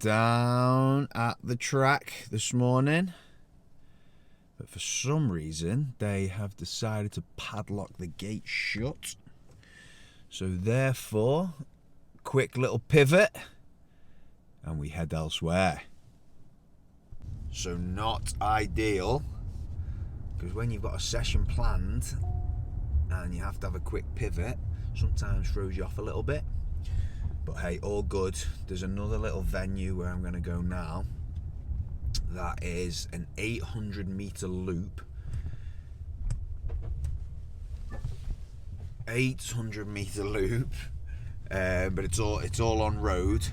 down at the track this morning, but for some reason they have decided to padlock the gate shut. So therefore, quick little pivot and we head elsewhere. So not ideal, because when you've got a session planned and you have to have a quick pivot, sometimes throws you off a little bit. But hey, all good. There's another little venue where I'm going to go now. That is an 800 meter loop. 800 meter loop, but it's all on road,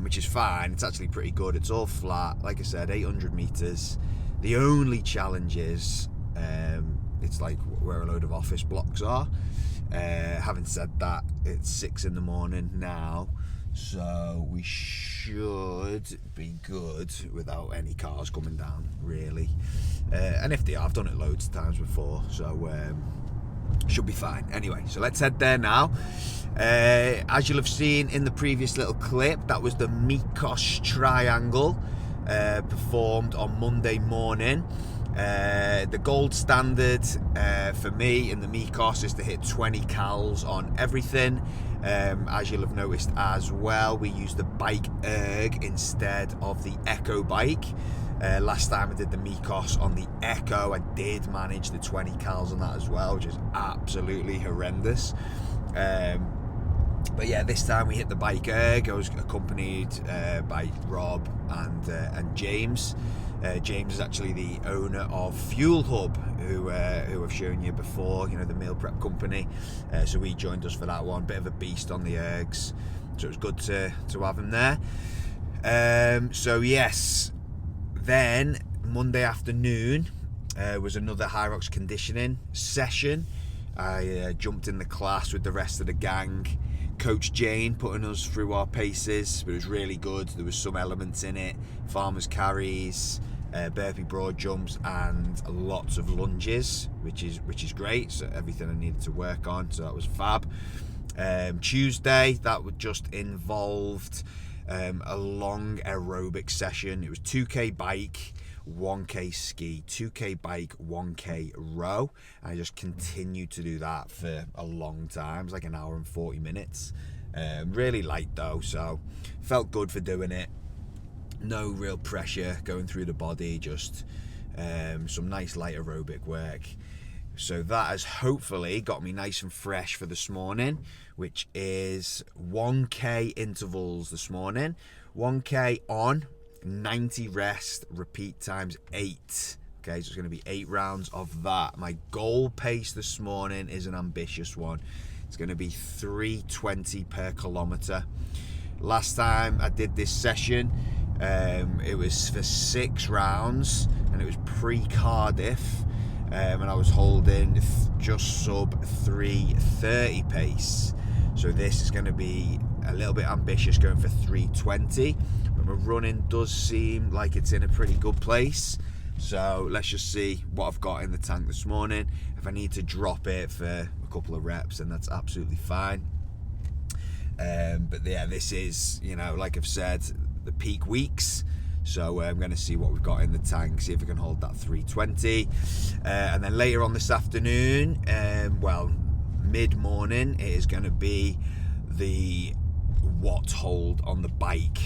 which is fine. It's actually pretty good. It's all flat, like I said, 800 meters. The only challenge is it's like where a load of office blocks are. Having said that, it's 6 in the morning now, so we should be good without any cars coming down, really. And if they are, I've done it loads of times before, so should be fine. Anyway, so let's head there now. As you'll have seen in the previous little clip, that was the Mikos Triangle, performed on Monday morning. The gold standard for me in the Mikos is to hit 20 cals on everything. As you'll have noticed as well, we used the bike erg instead of the Echo bike. Last time I did the Mikos on the Echo, I did manage the 20 cals on that as well, which is absolutely horrendous. But yeah, this time we hit the bike erg. I was accompanied by Rob and James. James is actually the owner of Fuel Hub, who I've shown you before, you know, the meal prep company. So he joined us for that one. Bit of a beast on the ergs, so it was good to have him there. So yes, then Monday afternoon was another HYROX conditioning session. I jumped in the class with the rest of the gang. Coach Jane putting us through our paces, but it was really good. There was some elements in it, farmers carries, burpee broad jumps, and lots of lunges, which is great. So everything I needed to work on, so that was fab. Tuesday, that would just involved a long aerobic session. It was 2k bike, 1k ski, 2k bike, 1k row. I just continued to do that for a long time. It was like an hour and 40 minutes. Really light though, so felt good for doing it. No real pressure going through the body, just some nice light aerobic work. So that has hopefully got me nice and fresh for this morning, which is 1k intervals this morning. 1k on, 90 rest, repeat times 8. Okay, so it's going to be 8 rounds of that. My goal pace this morning is an ambitious one. It's going to be 3:20 per kilometre. Last time I did this session, it was for 6 rounds, and it was pre-Cardiff, and I was holding just sub 3:30 pace. So this is going to be a little bit ambitious, going for 3:20. But my running does seem like it's in a pretty good place. So let's just see what I've got in the tank this morning. If I need to drop it for a couple of reps, then that's absolutely fine. But yeah, this is, you know, like I've said, the peak weeks. So I'm going to see what we've got in the tank, see if we can hold that 3:20. And then later on this afternoon, well, mid-morning, it is going to be the watt hold on the bike,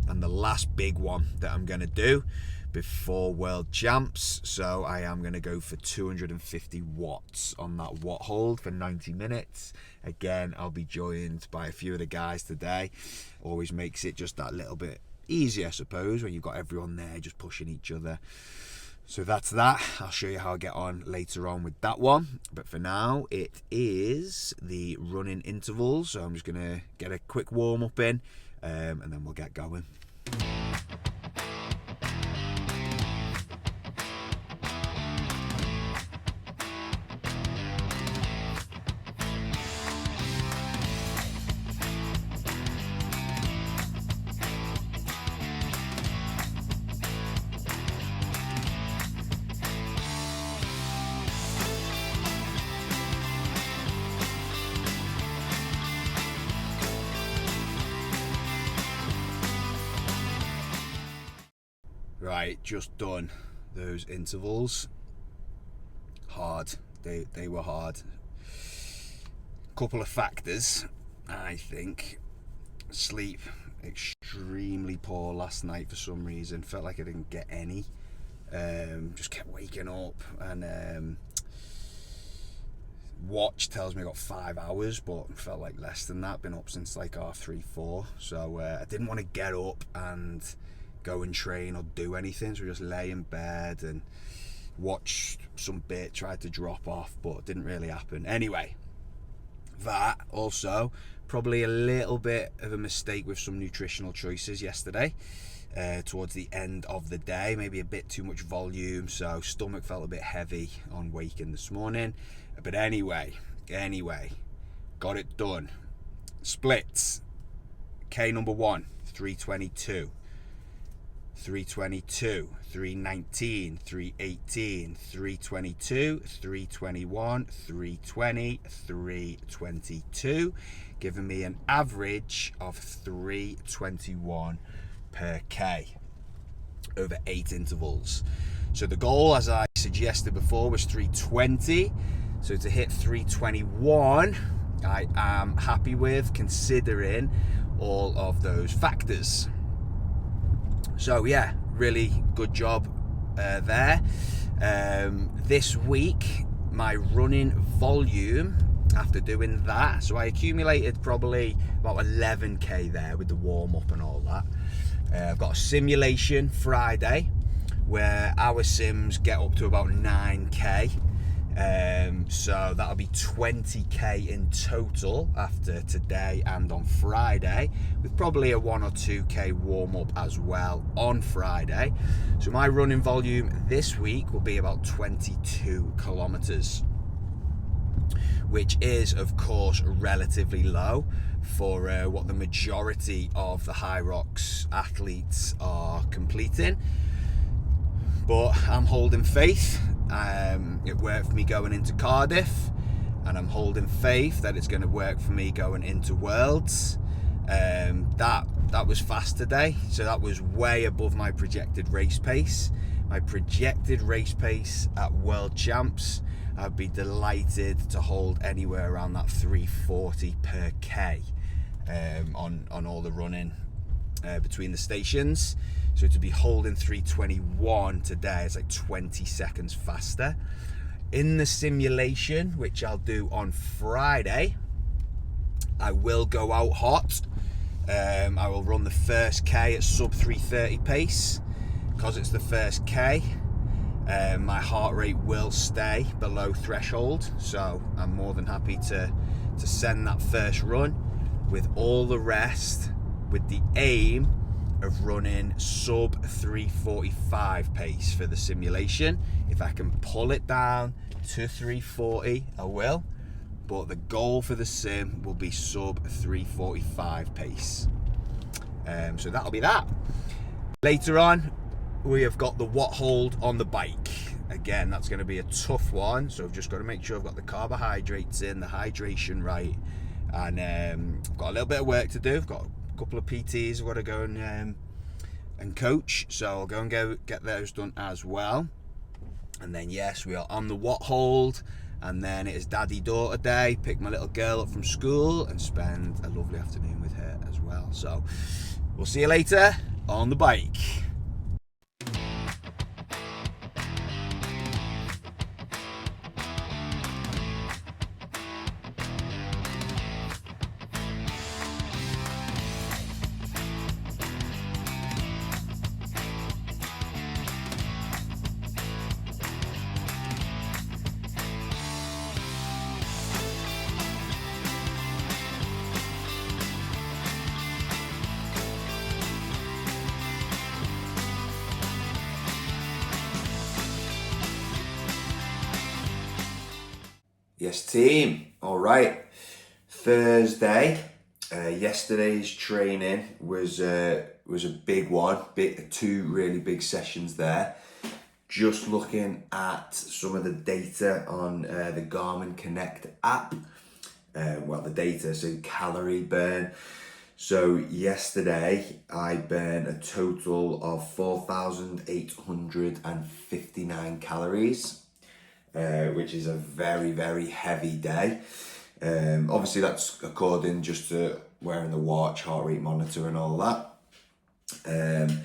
and the last big one that I'm going to do before World Champs. So I am going to go for 250 watts on that watt hold for 90 minutes. Again, I'll be joined by a few of the guys today. Always makes it just that little bit easier, I suppose, when you've got everyone there just pushing each other. So that's that. I'll show you how I get on later on with that one. But for now, it is the running intervals. So I'm just going to get a quick warm up in, and then we'll get going. right, just done those intervals. Hard. They were hard. Couple of factors, I think. Sleep, extremely poor last night for some reason. Felt like I didn't get any. Just kept waking up, and watch tells me I got 5 hours, but felt like less than that. Been up since like 3:30, 4. So I didn't want to get up and go and train or do anything, so just lay in bed and watch some bit, tried to drop off, but it didn't really happen. Anyway, that also probably a little bit of a mistake with some nutritional choices yesterday, towards the end of the day, maybe a bit too much volume, so stomach felt a bit heavy on waking this morning. But anyway, got it done. Splits, K number 1, 322, 322, 319, 318, 322, 321, 320, 322, giving me an average of 321 per K over 8 intervals. So the goal, as I suggested before, was 320. So to hit 321, I am happy with, considering all of those factors. So yeah, really good job there. This week, my running volume, after doing that, so I accumulated probably about 11k there with the warm up and all that. I've got a simulation Friday where our sims get up to about 9k. So that'll be 20k in total after today and on Friday, with probably a 1 or 2k warm up as well on Friday. So my running volume this week will be about 22 kilometers, which is of course relatively low for what the majority of the HYROX athletes are completing. But I'm holding faith. It worked for me going into Cardiff, and I'm holding faith that it's going to work for me going into Worlds. That was fast today, so that was way above my projected race pace. My projected race pace at World Champs, I'd be delighted to hold anywhere around that 340 per K on all the running between the stations. So to be holding 321 today is like 20 seconds faster. In the simulation, which I'll do on Friday, I will go out hot. I will run the first K at sub 330 pace. Because it's the first K, my heart rate will stay below threshold. So I'm more than happy to send that first run with all the rest, with the aim of running sub 345 pace for the simulation. If I can pull it down to 340, I will, but the goal for the sim will be sub 345 pace. So that'll be that. Later on, we have got the watt hold on the bike. Again, that's going to be a tough one, so I've just got to make sure I've got the carbohydrates in, the hydration right, and I've got a little bit of work to do. I've got couple of PTs I've got to go and coach, so I'll go and get those done as well. And then yes, we are on the watt hold, and then it is daddy daughter day. Pick my little girl up from school and spend a lovely afternoon with her as well. So we'll see you later on the bike. Yes, team. All right. Thursday. Yesterday's training was a big one. Two really big sessions there. Just looking at some of the data on the Garmin Connect app. The data, so calorie burn. So yesterday I burned a total of 4,859 calories, which is a very, very heavy day. Obviously that's according just to wearing the watch, heart rate monitor and all that. And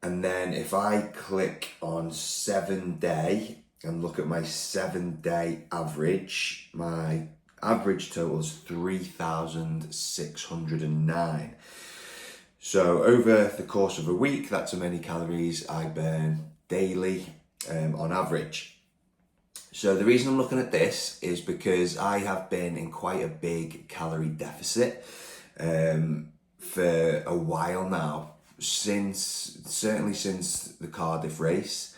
then if I click on 7-day and look at my 7-day average, my average total is 3,609. So over the course of a week, that's how many calories I burn daily on average. So the reason I'm looking at this is because I have been in quite a big calorie deficit for a while now, certainly since the Cardiff race.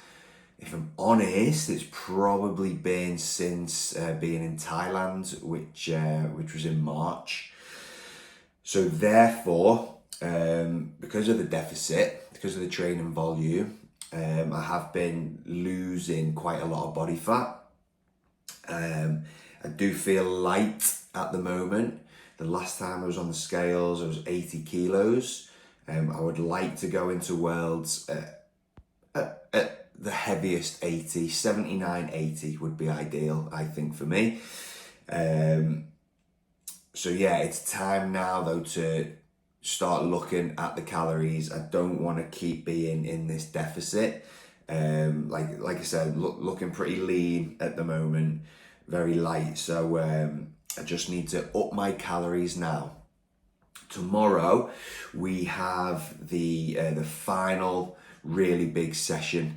If I'm honest, it's probably been since being in Thailand, which was in March. So therefore, because of the deficit, because of the training volume, I have been losing quite a lot of body fat. I do feel light at the moment. The last time I was on the scales, I was 80 kilos. I would like to go into Worlds at the heaviest 80, 79, 80 would be ideal, I think, for me. So yeah, it's time now though to start looking at the calories. I don't want to keep being in this deficit. Like I said, looking pretty lean at the moment, very light. So I just need to up my calories now. Tomorrow we have the final really big session,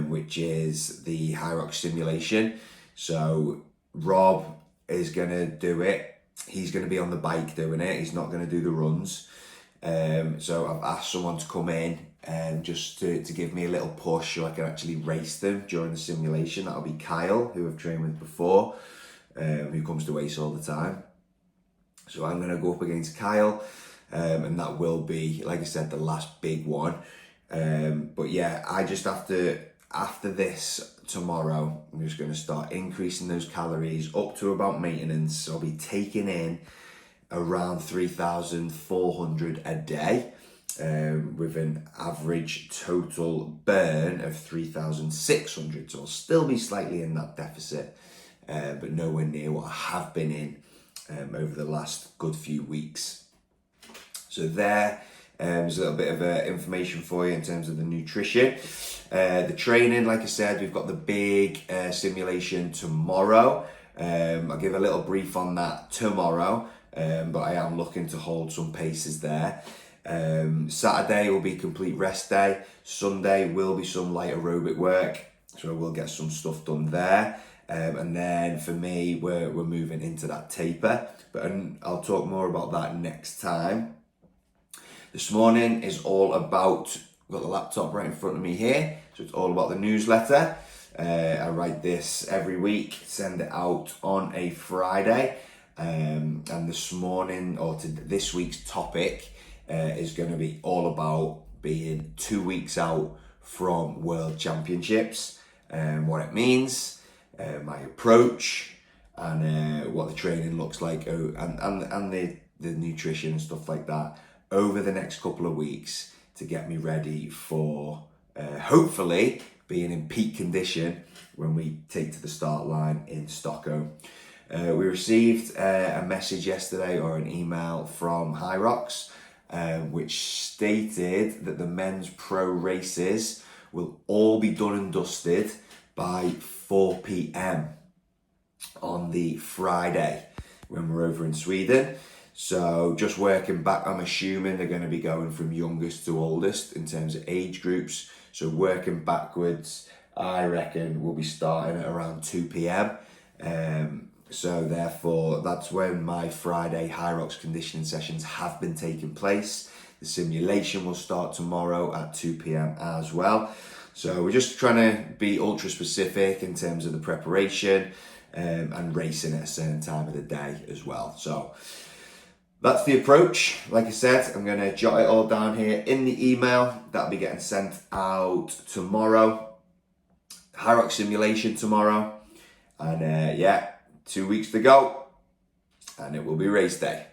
which is the HYROX simulation. So Rob is gonna do it. He's gonna be on the bike doing it. He's not gonna do the runs. So I've asked someone to come in just to give me a little push so I can actually race them during the simulation. That'll be Kyle, who I've trained with before, who comes to race all the time. So I'm gonna go up against Kyle, and that will be, like I said, the last big one. But yeah, I just have to, after this tomorrow, I'm just going to start increasing those calories up to about maintenance. I'll be taking in around 3,400 a day, with an average total burn of 3,600. So I'll still be slightly in that deficit, but nowhere near what I have been in over the last good few weeks. So there's a little bit of information for you in terms of the nutrition. The training, like I said, we've got the big simulation tomorrow. I'll give a little brief on that tomorrow, but I am looking to hold some paces there. Saturday will be complete rest day. Sunday will be some light aerobic work, so we'll get some stuff done there. And then for me, we're moving into that taper, but I'll talk more about that next time. This morning is all about, I've got the laptop right in front of me here, so it's all about the newsletter. I write this every week, send it out on a Friday, and this morning, or this week's topic, is going to be all about being 2 weeks out from World Championships, what it means, my approach, and what the training looks like, and the nutrition and stuff like that over the next couple of weeks to get me ready for hopefully being in peak condition when we take to the start line in Stockholm. We received a message yesterday, or an email from HYROX, which stated that the men's pro races will all be done and dusted by 4 p.m. on the Friday when we're over in Sweden. So just working back, I'm assuming they're going to be going from youngest to oldest in terms of age groups. So working backwards, I reckon we'll be starting at around 2 p.m. So therefore, that's when my Friday HYROX conditioning sessions have been taking place. The simulation will start tomorrow at 2 p.m. as well. So we're just trying to be ultra specific in terms of the preparation, and racing at a certain time of the day as well. So that's the approach. Like I said, I'm going to jot it all down here in the email. That'll be getting sent out tomorrow. HYROX simulation tomorrow. And yeah, 2 weeks to go. And it will be race day.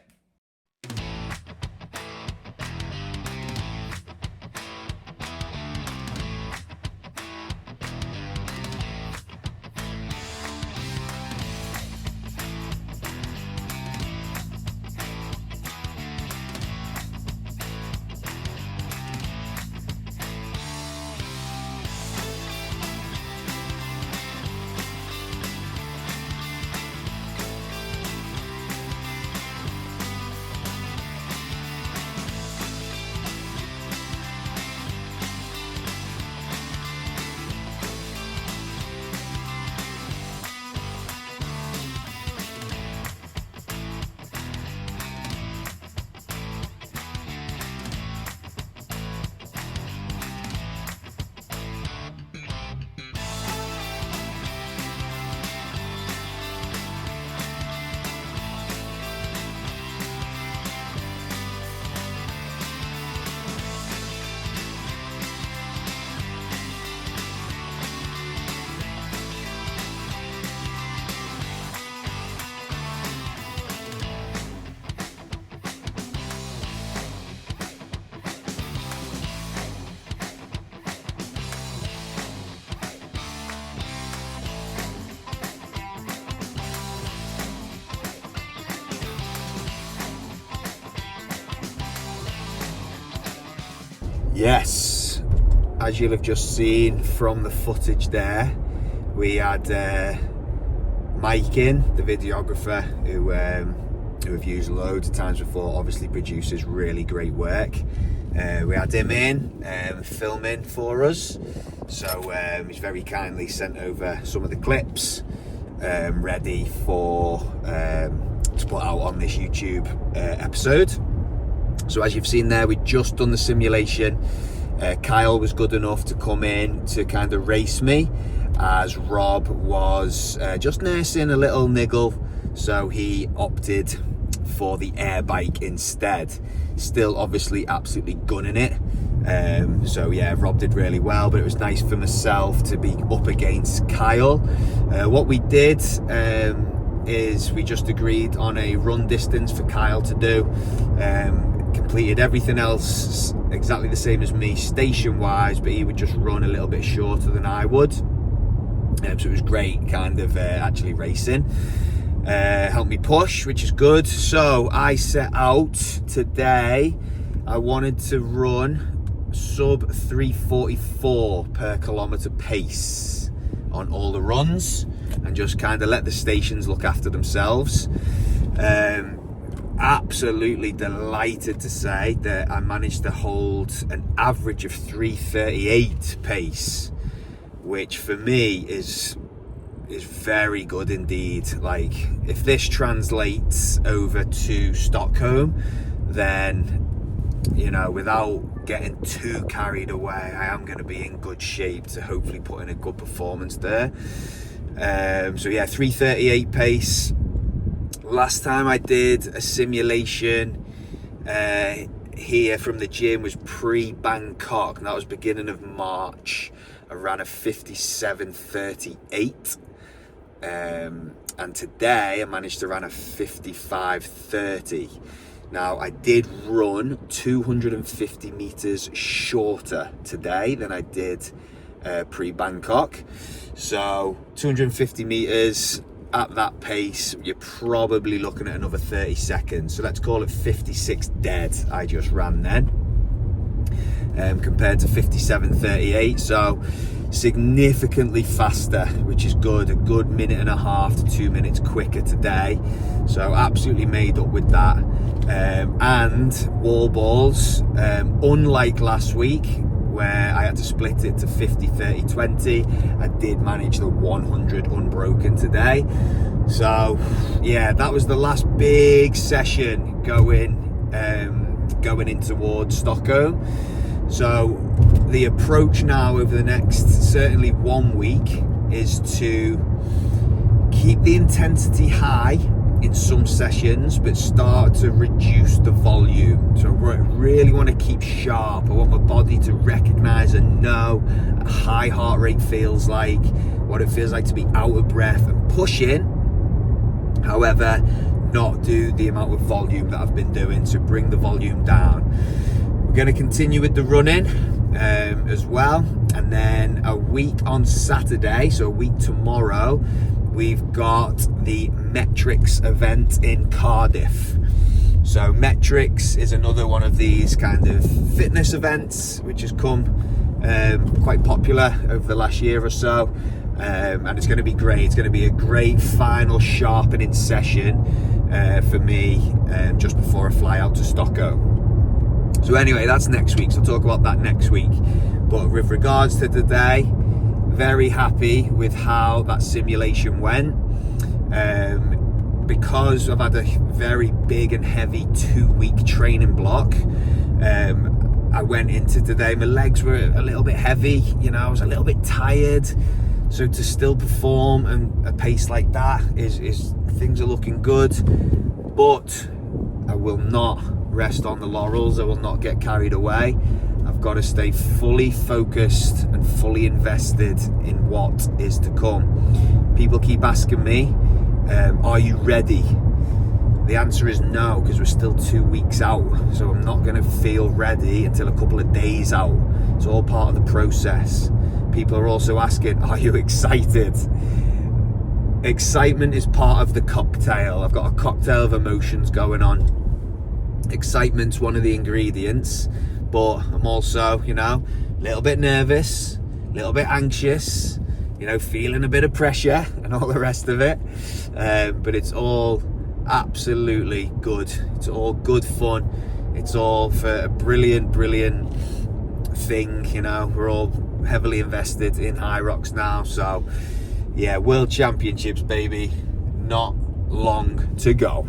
Yes, as you'll have just seen from the footage there, we had Mike in, the videographer, who I've used loads of times before, obviously produces really great work. We had him in filming for us, so he's very kindly sent over some of the clips ready for to put out on this YouTube episode. So as you've seen there, we'd just done the simulation. Kyle was good enough to come in to kind of race me, as Rob was just nursing a little niggle, so he opted for the air bike instead. Still obviously absolutely gunning it. So yeah, Rob did really well, but it was nice for myself to be up against Kyle. What we did is we just agreed on a run distance for Kyle to do. Completed everything else exactly the same as me station wise, but he would just run a little bit shorter than I would. So it was great kind of actually racing. Helped me push, which is good. So I set out today, I wanted to run sub 344 per kilometre pace on all the runs and just kind of let the stations look after themselves. Absolutely delighted to say that I managed to hold an average of 338 pace, which for me is very good indeed. Like, if this translates over to Stockholm, then, you know, without getting too carried away, I am going to be in good shape to hopefully put in a good performance there. So yeah, 338 pace. Last time I did a simulation here from the gym was pre-Bangkok, and that was beginning of March. I ran a 57:38, and today I managed to run a 55:30. Now, I did run 250 meters shorter today than I did pre-Bangkok. So 250 meters at that pace, you're probably looking at another 30 seconds. So let's call it 56 dead I just ran then, compared to 57:38. So significantly faster, which is good. A good minute and a half to 2 minutes quicker today. So absolutely made up with that. And wall balls, unlike last week where I had to split it to 50, 30, 20, I did manage the 100 unbroken today. So yeah, that was the last big session going in towards Stockholm. So the approach now over the next certainly 1 week is to keep the intensity high in some sessions, but start to reduce the volume. So I really want to keep sharp. I want my body to recognize and know a high heart rate feels like, what it feels like to be out of breath and pushing. However, not do the amount of volume that I've been doing, so bring the volume down. We're going to continue with the running as well, and then a week on Saturday, so a week tomorrow, we've got the Metrics event in Cardiff. So Metrics is another one of these kind of fitness events which has come quite popular over the last year or so, and it's going to be great. It's going to be a great final sharpening session for me just before I fly out to Stockholm. So anyway, that's next week, so I'll talk about that next week. But with regards to today, very happy with how that simulation went. Because I've had a very big and heavy 2-week training block, I went into today, my legs were a little bit heavy, you know, I was a little bit tired. So to still perform and a pace like that is things are looking good, but I will not rest on the laurels. I will not get carried away. I've got to stay fully focused and fully invested in what is to come. People keep asking me, are you ready? The answer is no, because we're still 2 weeks out, so I'm not going to feel ready until a couple of days out. It's all part of the process. People are also asking, are you excited? Excitement is part of the cocktail. I've got a cocktail of emotions going on. Excitement's one of the ingredients, but I'm also, you know, a little bit nervous, a little bit anxious, you know, feeling a bit of pressure and all the rest of it. But it's all absolutely good. It's all good fun. It's all for a brilliant thing, you know. We're all heavily invested in HYROX now, so yeah, World Championships, baby, not long to go.